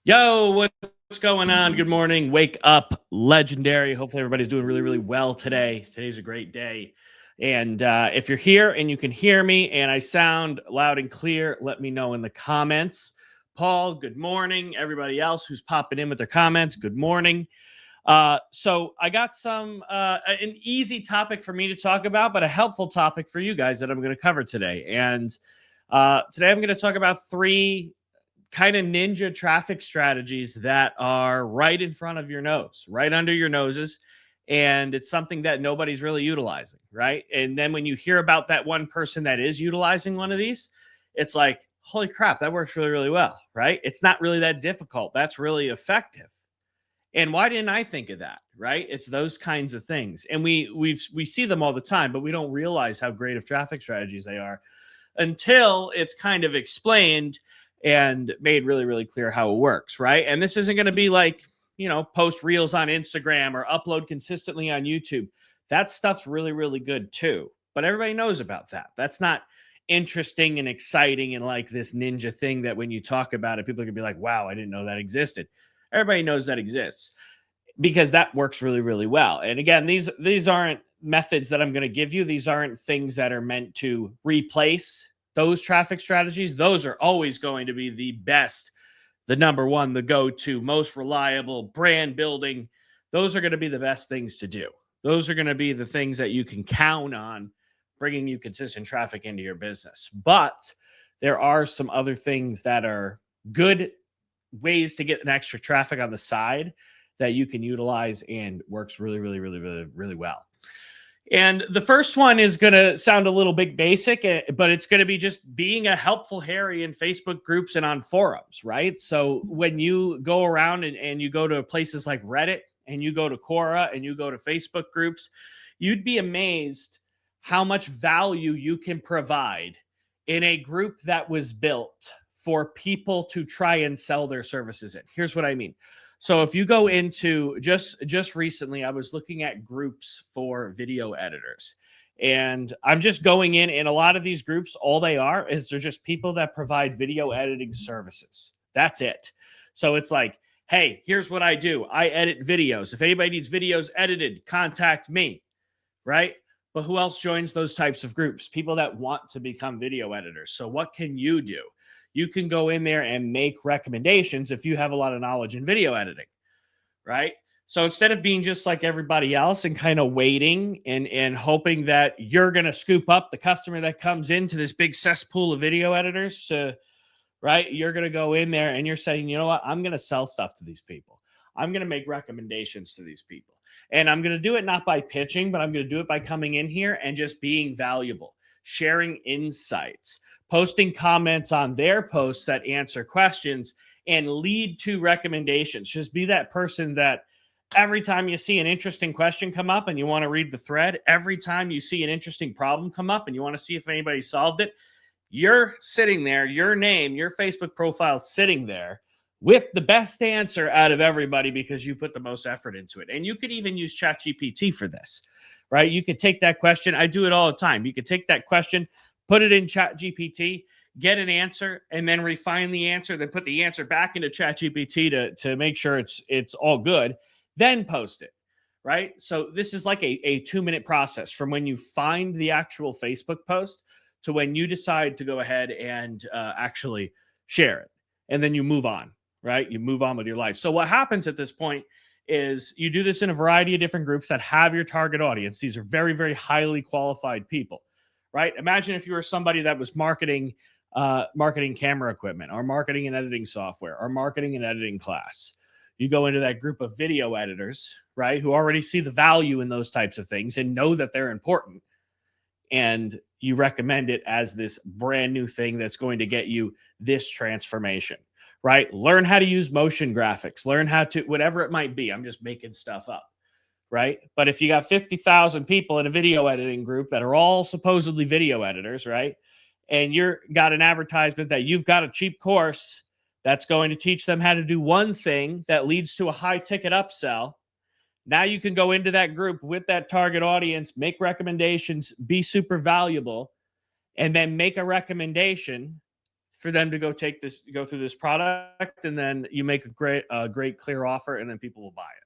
Yo, what's going on? Good morning. Wake up, legendary. Hopefully, everybody's doing really, really well today. Today's a great day. And if you're here and you can hear me and I sound loud and clear, let me know in the comments. Paul, good morning. Everybody else who's popping in with their comments, good morning. So I got an easy topic for me to talk about, but a helpful topic for you guys that I'm going to cover today. And today I'm going to talk about three kind of ninja traffic strategies that are right in front of your nose, right under your noses. And it's something that nobody's really utilizing, right? And then when you hear about that one person that is utilizing one of these, it's like, holy crap, that works really, really well, right? It's not really that difficult. That's really effective. And why didn't I think of that, right? It's those kinds of things. And we see them all the time, but we don't realize how great of traffic strategies they are until it's kind of explained and made really, really clear how it works, right? And this isn't going to be like, post reels on Instagram or upload consistently on YouTube. That stuff's really, really good too. But everybody knows about that. That's not interesting and exciting and like this ninja thing that when you talk about it, people are going to be like, wow, I didn't know that existed. Everybody knows that exists because that works really, really well. And again, these aren't methods that I'm going to give you. These aren't things that are meant to replace those traffic strategies. Those are always going to be the best, the number one, the go-to, most reliable, brand building. Those are going to be the best things to do. Those are going to be the things that you can count on bringing you consistent traffic into your business. But there are some other things that are good ways to get an extra traffic on the side that you can utilize and works really, really, really, really, really well. And the first one is going to sound a little bit basic, but it's going to be just being a helpful Harry in Facebook groups and on forums, right? So when you go around and you go to places like Reddit and you go to Quora and you go to Facebook groups, you'd be amazed how much value you can provide in a group that was built for people to try and sell their services in. Here's what I mean. So if you go into just recently, I was looking at groups for video editors, and I'm just going in, and a lot of these groups, all they are is they're just people that provide video editing services. That's it. So it's like, hey, here's what I do. I edit videos. If anybody needs videos edited, contact me, right? But who else joins those types of groups? People that want to become video editors. So what can you do? You can go in there and make recommendations if you have a lot of knowledge in video editing, right? So instead of being just like everybody else and kind of waiting and hoping that you're going to scoop up the customer that comes into this big cesspool of video editors, right? You're going to go in there and you're saying, you know what? I'm going to sell stuff to these people. I'm going to make recommendations to these people. And I'm going to do it not by pitching, but I'm going to do it by coming in here and just being valuable, sharing insights, posting comments on their posts that answer questions and lead to recommendations. Just be that person that every time you see an interesting question come up and you want to read the thread, every time you see an interesting problem come up and you want to see if anybody solved it, you're sitting there, your name, your Facebook profile sitting there with the best answer out of everybody because you put the most effort into it. And you could even use ChatGPT for this, right? You could take that question. I do it all the time. You could take that question, put it in ChatGPT, get an answer, and then refine the answer, then put the answer back into ChatGPT to make sure it's all good, then post it, right? So this is like a 2-minute process from when you find the actual Facebook post to when you decide to go ahead and actually share it. And then you move on, right? You move on with your life. So what happens at this point is you do this in a variety of different groups that have your target audience. These are very, very highly qualified people, right? Imagine if you were somebody that was marketing camera equipment or marketing and editing software or marketing and editing class. You go into that group of video editors, right, who already see the value in those types of things and know that they're important. And you recommend it as this brand new thing that's going to get you this transformation, right? Learn how to use motion graphics, learn how to, whatever it might be. I'm just making stuff up, right? But if you got 50,000 people in a video editing group that are all supposedly video editors, right? And you're got an advertisement that you've got a cheap course that's going to teach them how to do one thing that leads to a high ticket upsell. Now you can go into that group with that target audience, make recommendations, be super valuable, and then make a recommendation for them to go through this product, and then you make a great clear offer, and then people will buy it.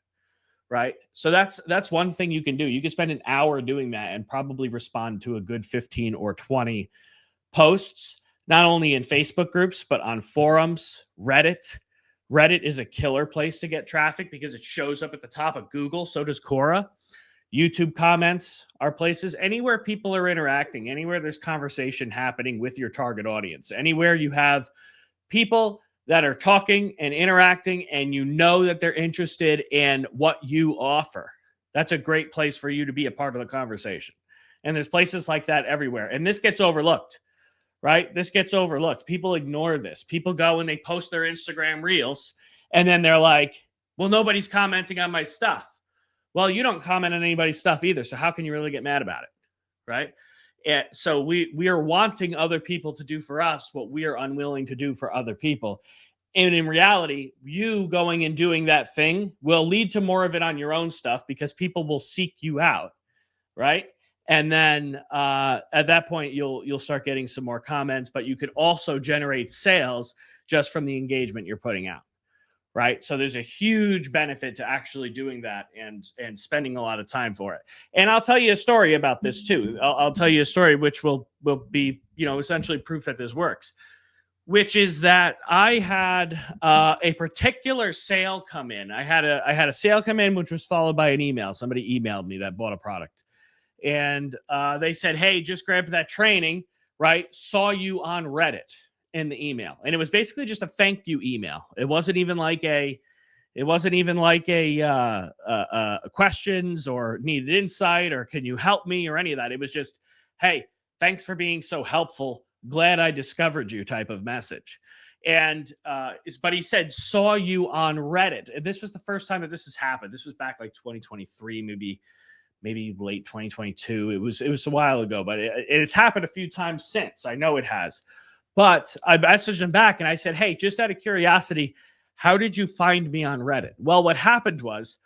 Right. So that's one thing you can do. You can spend an hour doing that and probably respond to a good 15 or 20 posts, not only in Facebook groups, but on forums, Reddit. Reddit is a killer place to get traffic because it shows up at the top of Google. So does Quora. YouTube comments are places anywhere people are interacting, anywhere there's conversation happening with your target audience, anywhere you have people that are talking and interacting and you know that they're interested in what you offer. That's a great place for you to be a part of the conversation. And there's places like that everywhere. And this gets overlooked, right? This gets overlooked. People ignore this. People go and they post their Instagram reels and then they're like, well, nobody's commenting on my stuff. Well, you don't comment on anybody's stuff either. So how can you really get mad about it? Right. And so we are wanting other people to do for us what we are unwilling to do for other people. And in reality, you going and doing that thing will lead to more of it on your own stuff because people will seek you out. Right. And then at that point, you'll start getting some more comments, but you could also generate sales just from the engagement you're putting out. Right. So there's a huge benefit to actually doing that and spending a lot of time for it. And I'll tell you a story about this too. I'll tell you a story which will be, essentially proof that this works, which is that I had a particular sale come in. I had a sale come in, which was followed by an email. Somebody emailed me that bought a product. And they said, hey, just grabbed that training, right? Saw you on Reddit in the email. And it was basically just a thank you email. It wasn't even like a questions or needed insight or can you help me or any of that. It was just, hey, thanks for being so helpful. Glad I discovered you type of message. And but he said, saw you on Reddit. And this was the first time that this has happened. This was back like 2023, maybe late 2022. It was a while ago, but it's happened a few times since. I know it has. But I messaged him back and I said, hey, just out of curiosity, how did you find me on Reddit? Well, what happened was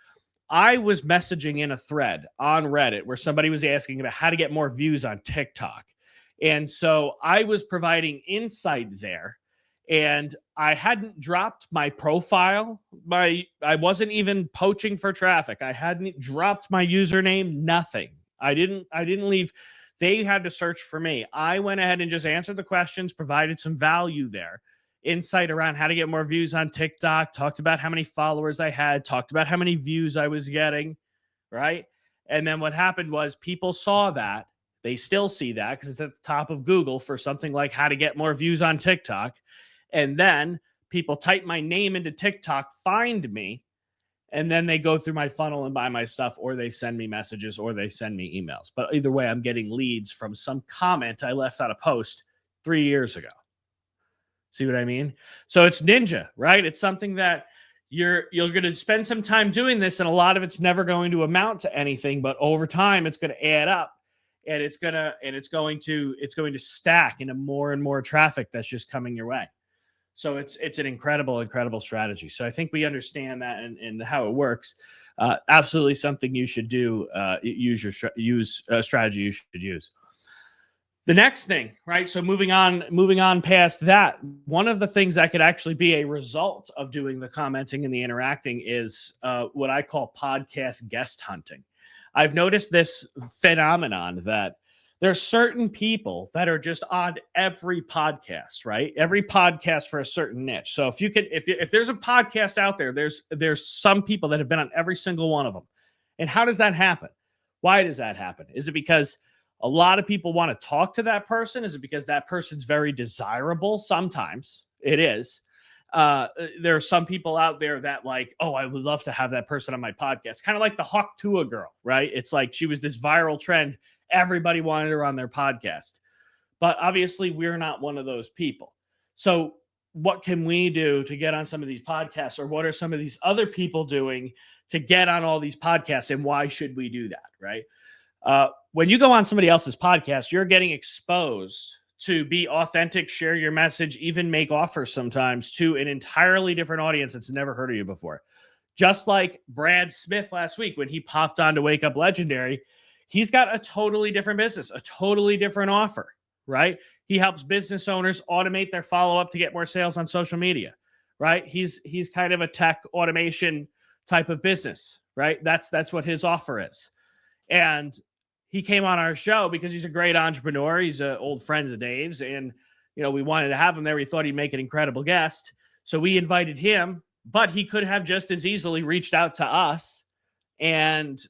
I was messaging in a thread on Reddit where somebody was asking about how to get more views on TikTok. And so I was providing insight there. And I hadn't dropped my profile. I wasn't even poaching for traffic. I hadn't dropped my username, nothing. I didn't leave. They had to search for me. I went ahead and just answered the questions, provided some value there, insight around how to get more views on TikTok, talked about how many followers I had, talked about how many views I was getting, right? And then what happened was people saw that. They still see that because it's at the top of Google for something like how to get more views on TikTok. And then people type my name into TikTok, find me, and then they go through my funnel and buy my stuff, or they send me messages, or they send me emails. But either way, I'm getting leads from some comment I left on a post 3 years ago. See what I mean? So it's ninja, right? It's something that you're going to spend some time doing this, and a lot of it's never going to amount to anything, but over time it's going to add up, and it's going to stack into more and more traffic that's just coming your way. So it's an incredible strategy. So I think we understand that and how it works. Absolutely something you should do. Use a strategy you should use. The next thing, right? So moving on past that, one of the things that could actually be a result of doing the commenting and the interacting is what I call podcast guest hunting. I've noticed this phenomenon that there's certain people that are just on every podcast, right? Every podcast for a certain niche. So if there's a podcast out there, there's some people that have been on every single one of them. And how does that happen? Why does that happen? Is it because a lot of people want to talk to that person? Is it because that person's very desirable? Sometimes it is. There are some people out there that like, oh, I would love to have that person on my podcast. Kind of like the Hawk Tuah girl, right? It's like she was this viral trend. Everybody wanted her on their podcast. But obviously, we're not one of those people. So what can we do to get on some of these podcasts? Or what are some of these other people doing to get on all these podcasts? And why should we do that, right? When you go on somebody else's podcast, you're getting exposed to be authentic, share your message, even make offers sometimes to an entirely different audience that's never heard of you before. Just like Brad Smith last week when he popped on to Wake Up Legendary, he's got a totally different business, a totally different offer, right? He helps business owners automate their follow-up to get more sales on social media, right? He's kind of a tech automation type of business, right? That's what his offer is. And he came on our show because he's a great entrepreneur. He's an old friend of Dave's, and we wanted to have him there. We thought he'd make an incredible guest, so we invited him. But he could have just as easily reached out to us, and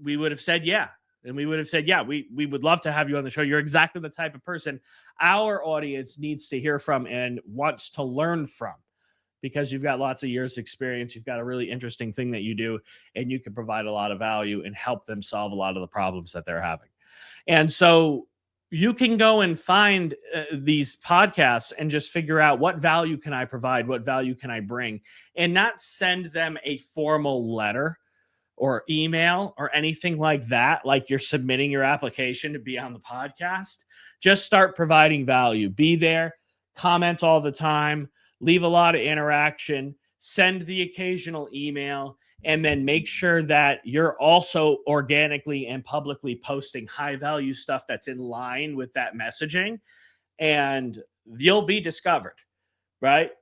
we would have said yeah. And we would have said, yeah, we would love to have you on the show. You're exactly the type of person our audience needs to hear from and wants to learn from, because you've got lots of years experience. You've got a really interesting thing that you do, and you can provide a lot of value and help them solve a lot of the problems that they're having. And so you can go and find these podcasts and just figure out, what value can I provide? What value can I bring? And not send them a formal letter or email or anything like that, like you're submitting your application to be on the podcast. Just start providing value. Be there, comment all the time, leave a lot of interaction, send the occasional email, and then make sure that you're also organically and publicly posting high value stuff that's in line with that messaging, and you'll be discovered, right?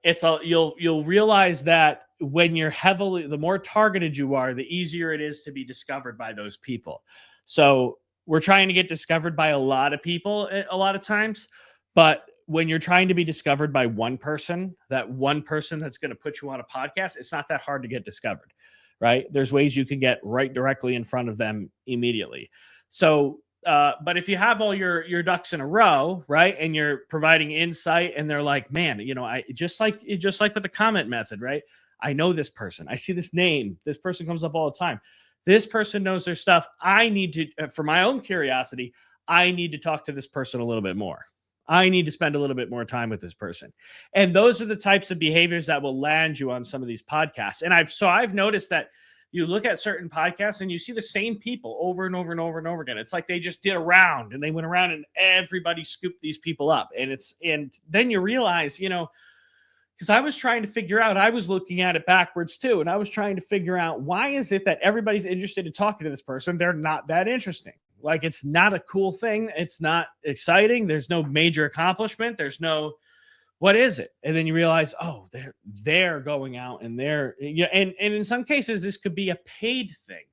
You'll realize that when you're the more targeted you are, the easier it is to be discovered by those people. So we're trying to get discovered by a lot of people a lot of times, but when you're trying to be discovered by one person, that one person that's going to put you on a podcast, it's not that hard to get discovered, right? There's ways you can get right directly in front of them immediately. So, but if you have all your ducks in a row, right, and you're providing insight, and they're like, man, I just like with the comment method, right? I know this person. I see this name. This person comes up all the time. This person knows their stuff. I need to, for my own curiosity, I need to talk to this person a little bit more. I need to spend a little bit more time with this person. And those are the types of behaviors that will land you on some of these podcasts. And I've noticed that you look at certain podcasts and you see the same people over and over and over and over again. It's like they just did a round, and they went around and everybody scooped these people up. And then you realize, because I was trying to figure out, I was looking at it backwards too. And I was trying to figure out, why is it that everybody's interested in talking to this person? They're not that interesting. Like, it's not a cool thing. It's not exciting. There's no major accomplishment. There's no, what is it? And then you realize, oh, they're going out and and in some cases, this could be a paid thing,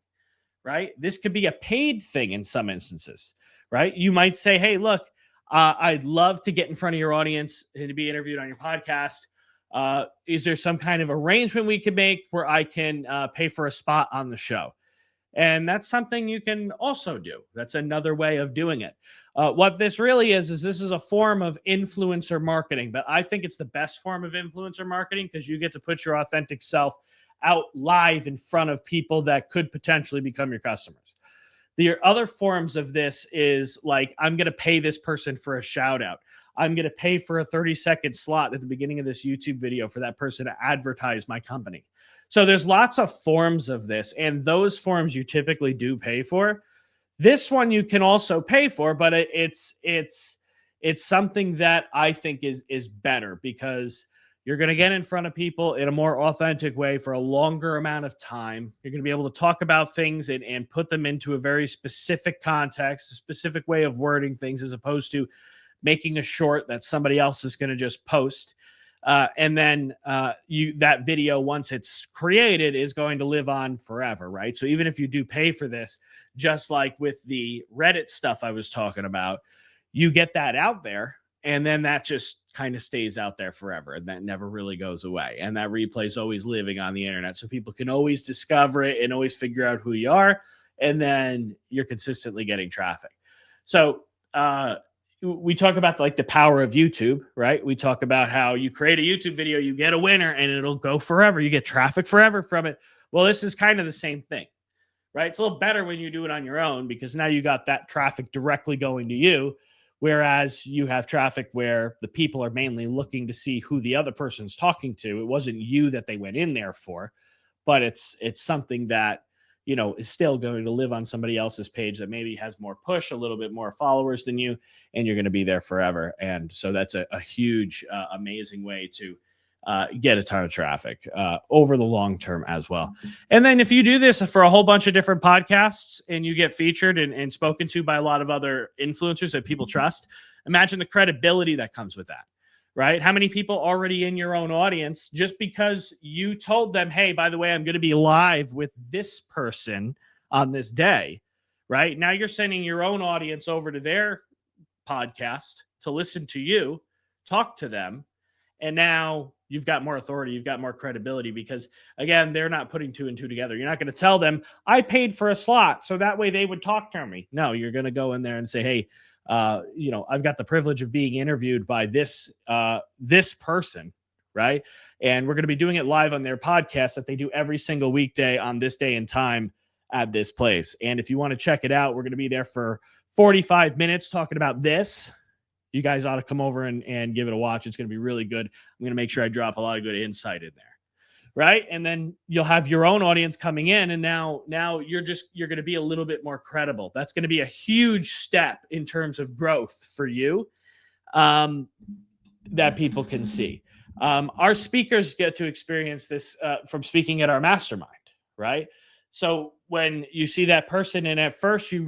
right? This could be a paid thing in some instances, right? You might say, hey, look, I'd love to get in front of your audience and to be interviewed on your podcast. Is there some kind of arrangement we could make where I can pay for a spot on the show? And that's something you can also do. That's another way of doing it. What this really is this is a form of influencer marketing, but I think it's the best form of influencer marketing, because you get to put your authentic self out live in front of people that could potentially become your customers. The other forms of this is like, I'm going to pay this person for a shout out. I'm going to pay for a 30-second slot at the beginning of this YouTube video for that person to advertise my company. So there's lots of forms of this, and those forms you typically do pay for. This one you can also pay for, but it's something that I think is better, because you're going to get in front of people in a more authentic way for a longer amount of time. You're going to be able to talk about things and put them into a very specific context, a specific way of wording things, as opposed to making a short that somebody else is going to just post. And then that video, once it's created, is going to live on forever, right? So even if you do pay for this, just like with the Reddit stuff I was talking about, you get that out there, and then that just kind of stays out there forever, and that never really goes away. And that replay is always living on the internet, so people can always discover it and always figure out who you are, and then you're consistently getting traffic. So we talk about like the power of YouTube, right? We talk about how you create a YouTube video, you get a winner, and it'll go forever. You get traffic forever from it. Well, this is kind of the same thing, right? It's a little better when you do it on your own, because now you got that traffic directly going to you, whereas you have traffic where the people are mainly looking to see who the other person's talking to. It wasn't you that they went in there for, but it's something that, is still going to live on somebody else's page that maybe has more push, a little bit more followers than you, and you're going to be there forever. And so that's a huge, amazing way to get a ton of traffic over the long term as well. And then if you do this for a whole bunch of different podcasts and you get featured and spoken to by a lot of other influencers that people trust, Imagine the credibility that comes with that, right? How many people already in your own audience, just because you told them, hey, by the way, I'm going to be live with this person on this day, right? Now you're sending your own audience over to their podcast to listen to you, talk to them. And now you've got more authority, you've got more credibility because, again, they're not putting two and two together. You're not going to tell them, I paid for a slot so that way they would talk to me. No, you're going to go in there and say, hey, I've got the privilege of being interviewed by this person, right? And we're going to be doing it live on their podcast that they do every single weekday on this day and time at this place. And if you want to check it out, we're going to be there for 45 minutes talking about this. You guys ought to come over and give it a watch. It's going to be really good. I'm going to make sure I drop a lot of good insight in there. Right. And then you'll have your own audience coming in. And now you're going to be a little bit more credible. That's going to be a huge step in terms of growth for you that people can see. Our speakers get to experience this from speaking at our mastermind. Right. So when you see that person and at first you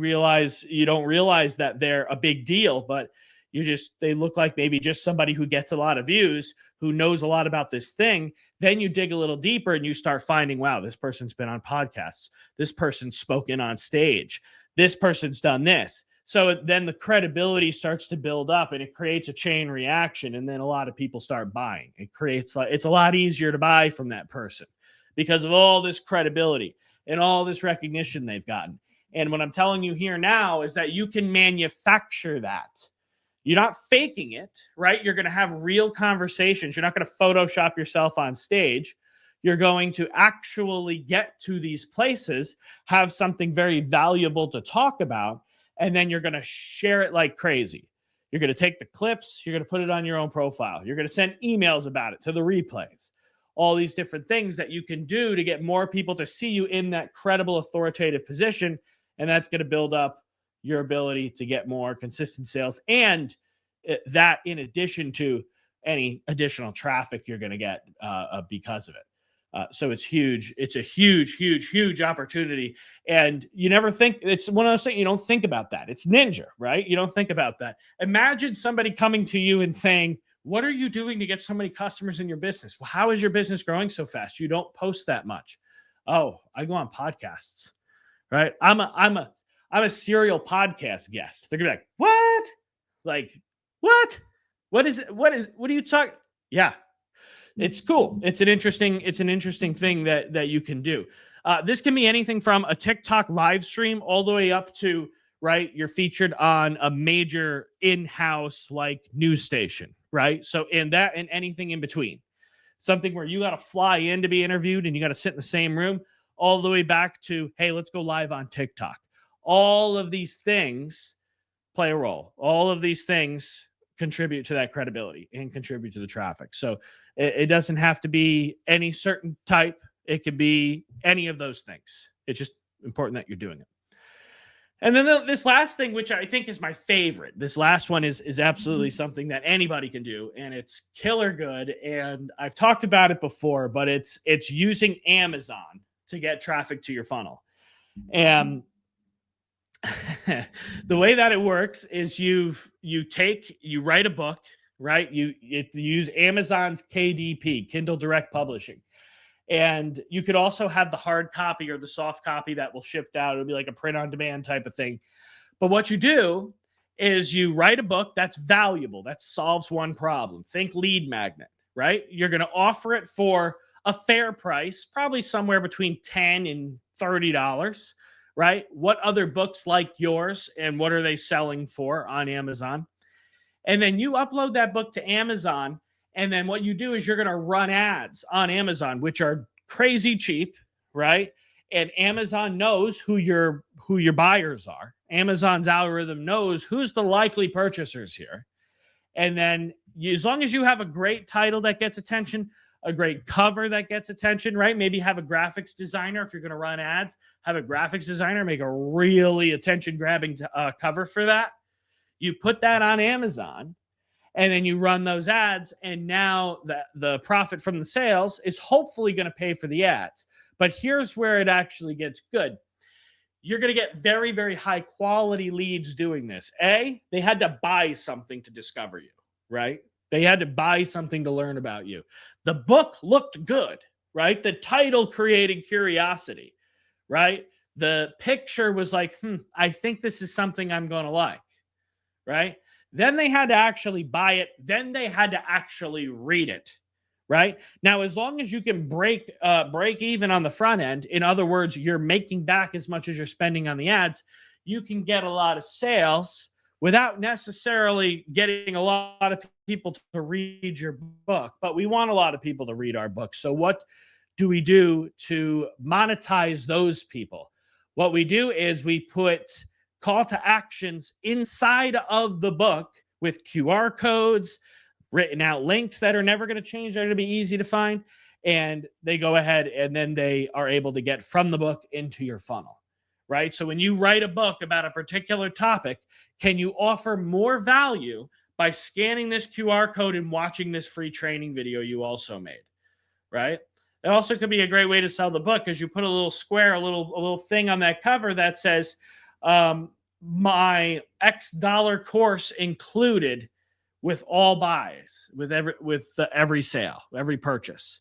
don't realize that they're a big deal, but they look like maybe just somebody who gets a lot of views, who knows a lot about this thing. Then you dig a little deeper and you start finding, wow, this person's been on podcasts. This person's spoken on stage. This person's done this. So then the credibility starts to build up and it creates a chain reaction. And then a lot of people start buying. It's a lot easier to buy from that person because of all this credibility and all this recognition they've gotten. And what I'm telling you here now is that you can manufacture that. You're not faking it, right? You're going to have real conversations. You're not going to Photoshop yourself on stage. You're going to actually get to these places, have something very valuable to talk about, and then you're going to share it like crazy. You're going to take the clips. You're going to put it on your own profile. You're going to send emails about it to the replays. All these different things that you can do to get more people to see you in that credible, authoritative position, and that's going to build up your ability to get more consistent sales, and that in addition to any additional traffic you're going to get because of it. So it's huge. It's a huge, huge, huge opportunity. And you never think, it's one of those things, you don't think about that. It's ninja, right? You don't think about that. Imagine somebody coming to you and saying, what are you doing to get so many customers in your business? Well, how is your business growing so fast? You don't post that much. Oh, I go on podcasts, right? I'm a serial podcast guest. They're gonna be like, what? Like, what? What are you talking? Yeah, it's cool. It's an interesting thing that you can do. This can be anything from a TikTok live stream all the way up to, right, you're featured on a major in-house like news station, right? So and anything in between. Something where you got to fly in to be interviewed and you got to sit in the same room, all the way back to, hey, let's go live on TikTok. All of these things play a role. All of these things contribute to that credibility and contribute to the traffic. So it doesn't have to be any certain type. It could be any of those things. It's just important that you're doing it. And then this last thing, which I think is my favorite, this last one is absolutely something that anybody can do, and it's killer good. And I've talked about it before, but it's using Amazon to get traffic to your funnel. And the way that it works is you write a book, right? You use Amazon's KDP, Kindle Direct Publishing. And you could also have the hard copy or the soft copy that will ship out. It'll be like a print on demand type of thing. But what you do is you write a book that's valuable, that solves one problem. Think lead magnet, right? You're going to offer it for a fair price, probably somewhere between $10 and $30. Right? What other books like yours and what are they selling for on Amazon? And then you upload that book to Amazon. And then what you do is you're going to run ads on Amazon, which are crazy cheap, right? And Amazon knows who your buyers are. Amazon's algorithm knows who's the likely purchasers here. And then as long as you have a great title that gets attention, a great cover that gets attention, right? Maybe have a graphics designer. If you're going to run ads, have a graphics designer make a really attention-grabbing cover for that. You put that on Amazon, and then you run those ads, and now the profit from the sales is hopefully going to pay for the ads. But here's where it actually gets good. you're going to get very, very high quality leads doing this. They had to buy something to discover you, right? They had to buy something to learn about you. The book looked good, right? The title created curiosity, right? The picture was like, I think this is something I'm going to like, right? Then they had to actually buy it. Then they had to actually read it, right? Now, as long as you can break even on the front end, in other words, you're making back as much as you're spending on the ads, you can get a lot of sales without necessarily getting a lot of people to read your book. But we want a lot of people to read our book. So what do we do to monetize those people? What we do is we put call to actions inside of the book with QR codes, written out links that are never going to change. They're going to be easy to find. And they go ahead and then they are able to get from the book into your funnel, right? So when you write a book about a particular topic, can you offer more value by scanning this QR code and watching this free training video you also made, right? It also could be a great way to sell the book because you put a little square, a little thing on that cover that says, my X dollar course included with all buys, with every sale, every purchase,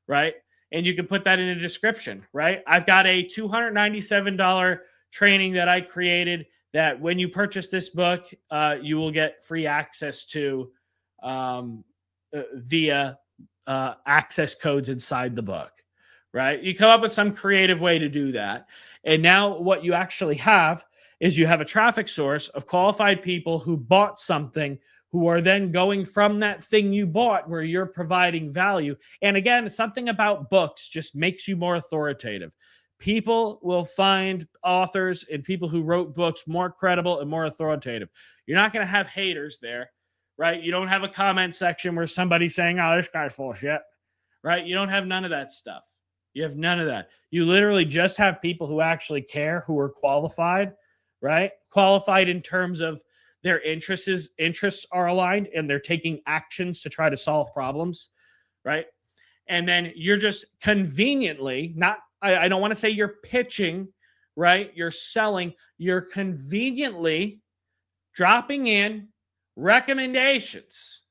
right? And you can put that in a description, right? I've got a $297 training that I created that when you purchase this book, you will get free access to via access codes inside the book, right? You come up with some creative way to do that. And now what you actually have is you have a traffic source of qualified people who bought something, who are then going from that thing you bought where you're providing value. And again, something about books just makes you more authoritative. People will find authors and people who wrote books more credible and more authoritative. You're not going to have haters there, right? You don't have a comment section where somebody's saying, oh, this guy's full of shit, right? You don't have none of that stuff. You have none of that. You literally just have people who actually care, who are qualified, right? Qualified in terms of their interests are aligned and they're taking actions to try to solve problems, right? And then you're just conveniently, not, I don't want to say you're pitching, right? You're selling, you're conveniently dropping in recommendations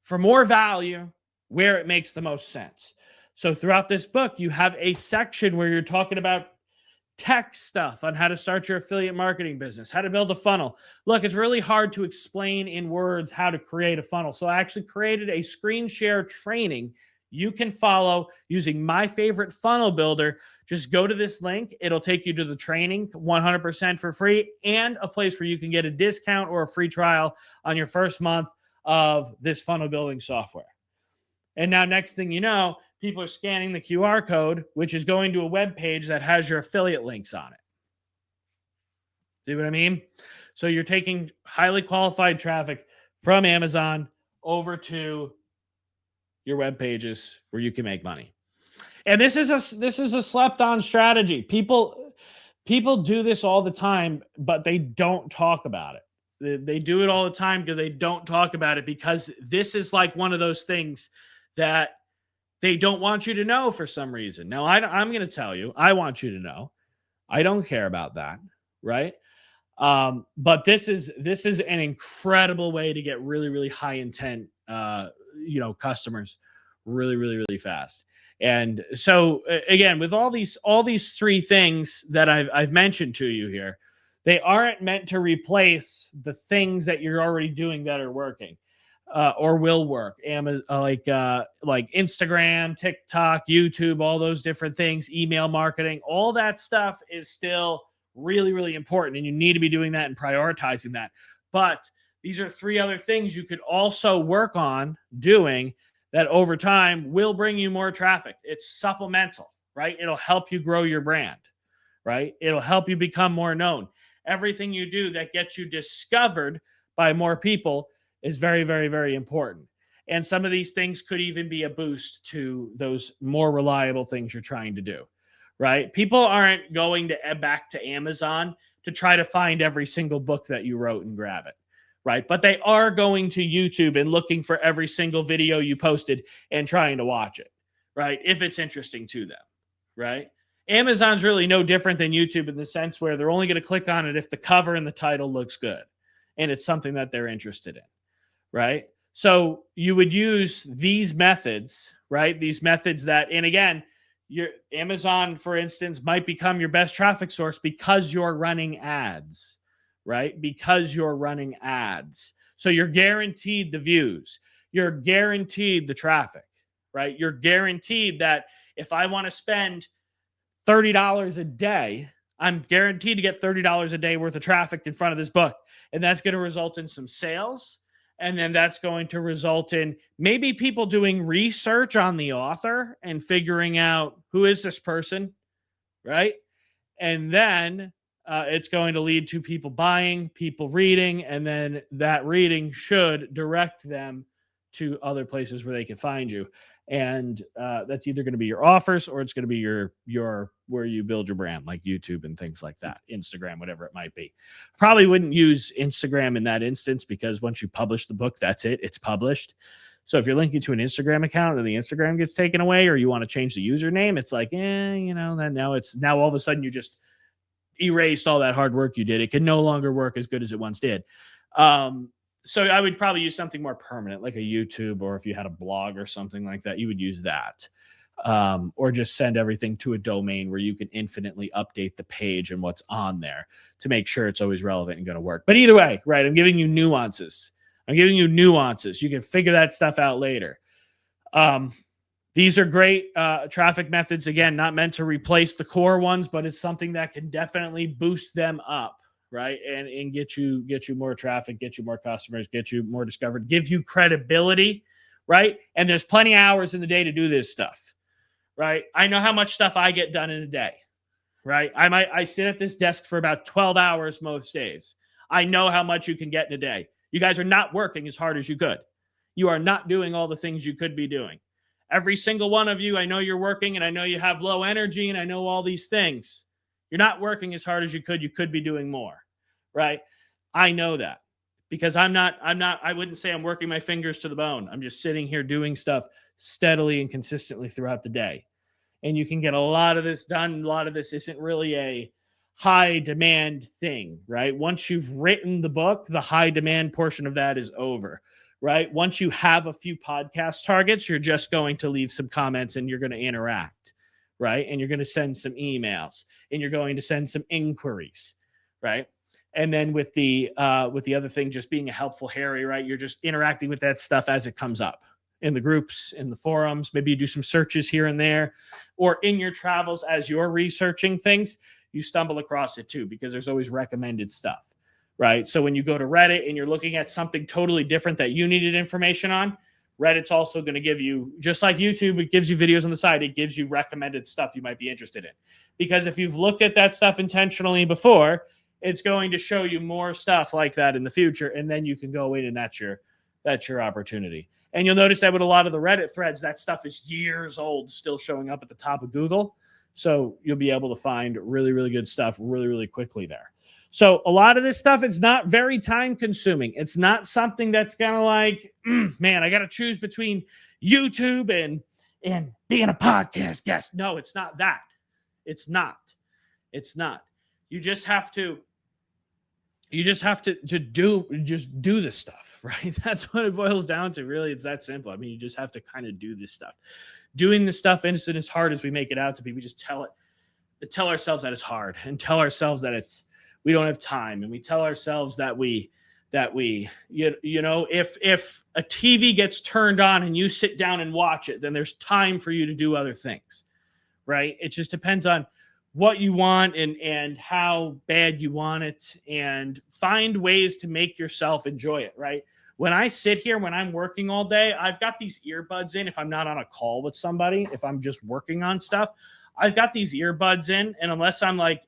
for more value where it makes the most sense. So throughout this book, you have a section where you're talking about tech stuff on how to start your affiliate marketing business, how to build a funnel. Look, it's really hard to explain in words how to create a funnel. So I actually created a screen share training you can follow using my favorite funnel builder. Just go to this link. It'll take you to the training 100% for free and a place where you can get a discount or a free trial on your first month of this funnel building software. And now next thing you know, people are scanning the QR code, which is going to a web page that has your affiliate links on it. See what I mean? So you're taking highly qualified traffic from Amazon over to your web pages where you can make money. And this is a slept on strategy. People do this all the time, but they don't talk about it. They do it all the time because they don't talk about it, because this is like one of those things that they don't want you to know for some reason. Now, I'm going to tell you, I want you to know, I don't care about that, right? But this is an incredible way to get really, really high intent, customers really, really, really fast. And so again, with all these three things that I've mentioned to you here, they aren't meant to replace the things that you're already doing that are working. Or will work. Like Instagram, TikTok, YouTube, all those different things, email marketing, all that stuff is still really, really important. And you need to be doing that and prioritizing that. But these are three other things you could also work on doing that over time will bring you more traffic. It's supplemental, right? It'll help you grow your brand, right? It'll help you become more known. Everything you do that gets you discovered by more people is very, very, very important. And some of these things could even be a boost to those more reliable things you're trying to do, right? People aren't going to back to Amazon to try to find every single book that you wrote and grab it, right? But they are going to YouTube and looking for every single video you posted and trying to watch it, right? If it's interesting to them, right? Amazon's really no different than YouTube in the sense where they're only going to click on it if the cover and the title looks good and it's something that they're interested in, right? So you would use these methods, right? These methods that, and again, your Amazon, for instance, might become your best traffic source because you're running ads, right? Because you're running ads. So you're guaranteed the views, you're guaranteed the traffic, right? You're guaranteed that if I want to spend $30 a day, I'm guaranteed to get $30 a day worth of traffic in front of this book. And that's going to result in some sales. And then that's going to result in maybe people doing research on the author and figuring out who is this person, right? And then it's going to lead to people buying, people reading, and then that reading should direct them to other places where they can find you. And that's either going to be your offers or it's going to be your where you build your brand, like YouTube and things like that, Instagram, whatever it might be. Probably wouldn't use Instagram in that instance because once you publish the book, that's it. It's published. So if you're linking to an Instagram account and the Instagram gets taken away, or you want to change the username, it's like, then now all of a sudden you just erased all that hard work you did. It can no longer work as good as it once did. So I would probably use something more permanent, like a YouTube, or if you had a blog or something like that, you would use that. Or just send everything to a domain where you can infinitely update the page and what's on there to make sure it's always relevant and going to work. But either way, right, I'm giving you nuances. You can figure that stuff out later. These are great traffic methods. Again, not meant to replace the core ones, but it's something that can definitely boost them up, right? And get you more traffic, get you more customers, get you more discovered, give you credibility, right? And there's plenty of hours in the day to do this stuff, right? I know how much stuff I get done in a day, right? I sit at this desk for about 12 hours most days. I know how much you can get in a day. You guys are not working as hard as you could. You are not doing all the things you could be doing. Every single one of you, I know you're working and I know you have low energy and I know all these things. You're not working as hard as you could. You could be doing more, right? I know that because I wouldn't say I'm working my fingers to the bone. I'm just sitting here doing stuff steadily and consistently throughout the day. And you can get a lot of this done. A lot of this isn't really a high demand thing, right? Once you've written the book, the high demand portion of that is over, right? Once you have a few podcast targets, you're just going to leave some comments and you're going to interact, right? And you're going to send some emails and you're going to send some inquiries, right? And then with the other thing, just being a helpful Harry, right? You're just interacting with that stuff as it comes up in the groups, in the forums. Maybe you do some searches here and there, or in your travels as you're researching things, you stumble across it too, because there's always recommended stuff, right? So when you go to Reddit and you're looking at something totally different that you needed information on, Reddit's also going to give you, just like YouTube, it gives you videos on the side. It gives you recommended stuff you might be interested in. Because if you've looked at that stuff intentionally before, it's going to show you more stuff like that in the future. And then you can go in and that's your opportunity. And you'll notice that with a lot of the Reddit threads, that stuff is years old, still showing up at the top of Google. So you'll be able to find really, really good stuff really, really quickly there. So a lot of this stuff, it's not very time consuming. It's not something that's kind of like, man, I got to choose between YouTube and being a podcast guest. No, it's not that. It's not. You just have to do this stuff, right? That's what it boils down to. Really, it's that simple. I mean, you just have to kind of do this stuff. Doing this stuff isn't as hard as we make it out to be. We just tell ourselves that it's hard and tell ourselves that we don't have time. And we tell ourselves that if a TV gets turned on and you sit down and watch it, then there's time for you to do other things, right? It just depends on what you want and how bad you want it, and find ways to make yourself enjoy it, right? When I sit here, when I'm working all day, I've got these earbuds in. If I'm not on a call with somebody, if I'm just working on stuff, I've got these earbuds in. And unless I'm like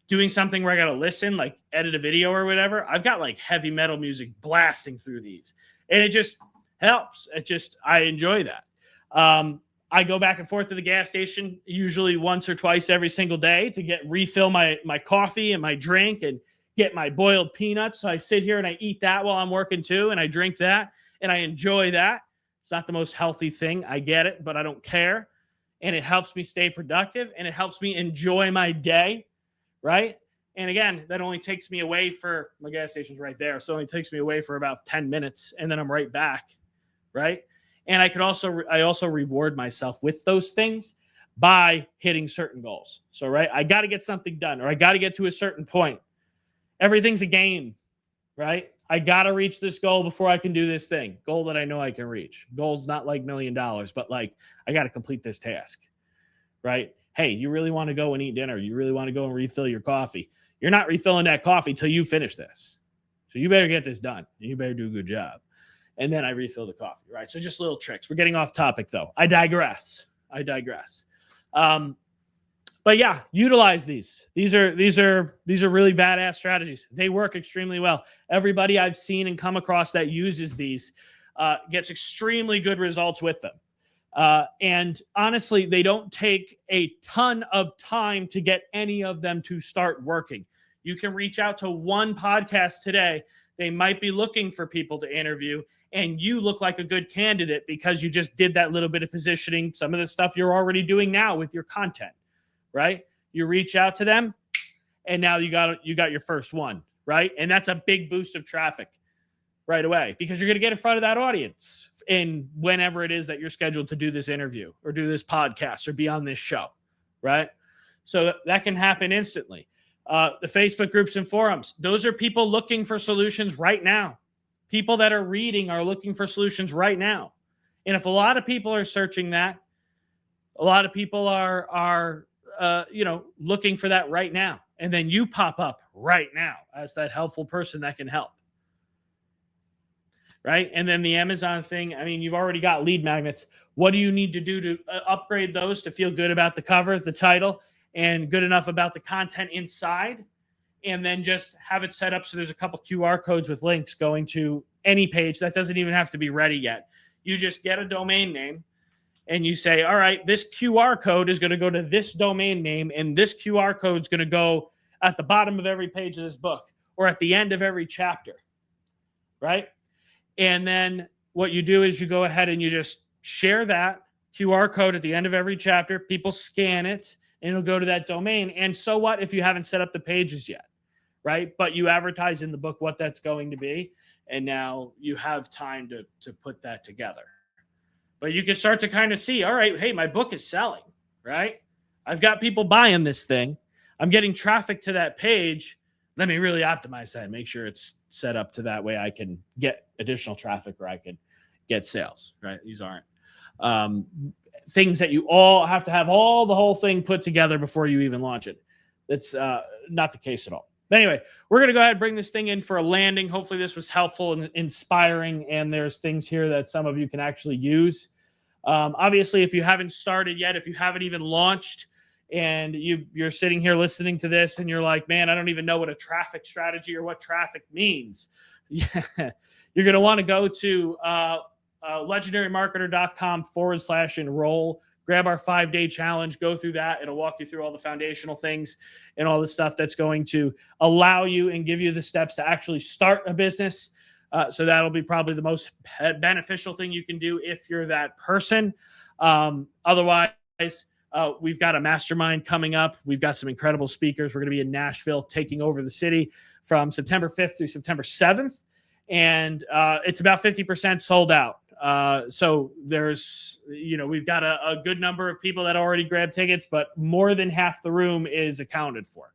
doing something where I got to listen, like edit a video or whatever, I've got like heavy metal music blasting through these. And it just helps. I enjoy that. I go back and forth to the gas station usually once or twice every single day to refill my coffee and my drink and get my boiled peanuts. So I sit here and I eat that while I'm working too, and I drink that and I enjoy that. It's not the most healthy thing. I get it, but I don't care. and it helps me stay productive, and it helps me enjoy my day, right? And again, that only takes me away for my gas station's right there. So it only takes me away for about 10 minutes and then I'm right back, right? And I also reward myself with those things by hitting certain goals. So, right, I got to get something done, or I got to get to a certain point. Everything's a game, right? I got to reach this goal before I can do this thing. Goal that I know I can reach. Goal's not like $1 million, but like I got to complete this task, right? Hey, you really want to go and eat dinner. You really want to go and refill your coffee. You're not refilling that coffee till you finish this. So you better get this done. And you better do a good job. And then I refill the coffee, right? So just little tricks. We're getting off topic though. I digress. But yeah, utilize these. These are really badass strategies. They work extremely well. Everybody I've seen and come across that uses these gets extremely good results with them. And honestly, they don't take a ton of time to get any of them to start working. You can reach out to one podcast today. They might be looking for people to interview, and you look like a good candidate because you just did that little bit of positioning, some of the stuff you're already doing now with your content, right? You reach out to them, and now you got your first one, right? And that's a big boost of traffic right away because you're going to get in front of that audience in whenever it is that you're scheduled to do this interview or do this podcast or be on this show, right? So that can happen instantly. The Facebook groups and forums, those are people looking for solutions right now. People that are reading are looking for solutions right now. And if a lot of people are searching that, a lot of people are looking for that right now. And then you pop up right now as that helpful person that can help. Right? And then the Amazon thing, I mean, you've already got lead magnets. What do you need to do to upgrade those to feel good about the cover, the title, and good enough about the content inside? And then just have it set up so there's a couple QR codes with links going to any page that doesn't even have to be ready yet. You just get a domain name and you say, all right, this QR code is going to go to this domain name, and this QR code is going to go at the bottom of every page of this book or at the end of every chapter, right? And then what you do is you go ahead and you just share that QR code at the end of every chapter. People scan it and it'll go to that domain. And so what if you haven't set up the pages yet, right? But you advertise in the book what that's going to be. And now you have time to put that together. But you can start to kind of see, all right, hey, my book is selling, right? I've got people buying this thing. I'm getting traffic to that page. Let me really optimize that and make sure it's set up to that way I can get additional traffic or I can get sales, right? These aren't things that you all have to have the whole thing put together before you even launch it. That's not the case at all. But anyway, we're going to go ahead and bring this thing in for a landing. Hopefully this was helpful and inspiring, and there's things here that some of you can actually use. Obviously, if you haven't started yet, if you haven't even launched, and you're sitting here listening to this and you're like, man, I don't even know what a traffic strategy or what traffic means. Yeah. You're going to want to go to legendarymarketer.com/enroll, grab our 5-day challenge, go through that. It'll walk you through all the foundational things and all the stuff that's going to allow you and give you the steps to actually start a business. So that'll be probably the most beneficial thing you can do if you're that person. Otherwise, we've got a mastermind coming up. We've got some incredible speakers. We're going to be in Nashville, taking over the city from September 5th through September 7th. And it's about 50% sold out. So there's, we've got a good number of people that already grabbed tickets, but more than half the room is accounted for.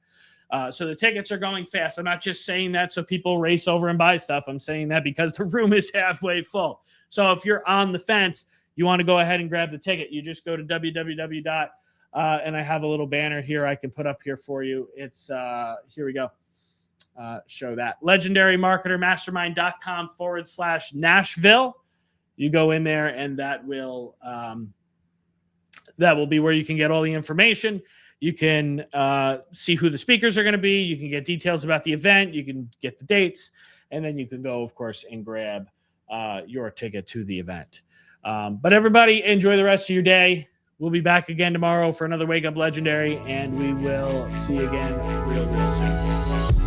So the tickets are going fast. I'm not just saying that so people race over and buy stuff. I'm saying that because the room is halfway full. So if you're on the fence, you want to go ahead and grab the ticket, you just go to www. And I have a little banner here I can put up here for you. It's here we go. Show that legendarymarketermastermind.com/Nashville. You go in there and that will be where you can get all the information. You can see who the speakers are going to be. You can get details about the event. You can get the dates, and then you can go, of course, and grab your ticket to the event. But everybody, enjoy the rest of your day. We'll be back again tomorrow for another Wake Up Legendary, and we will see you again real soon.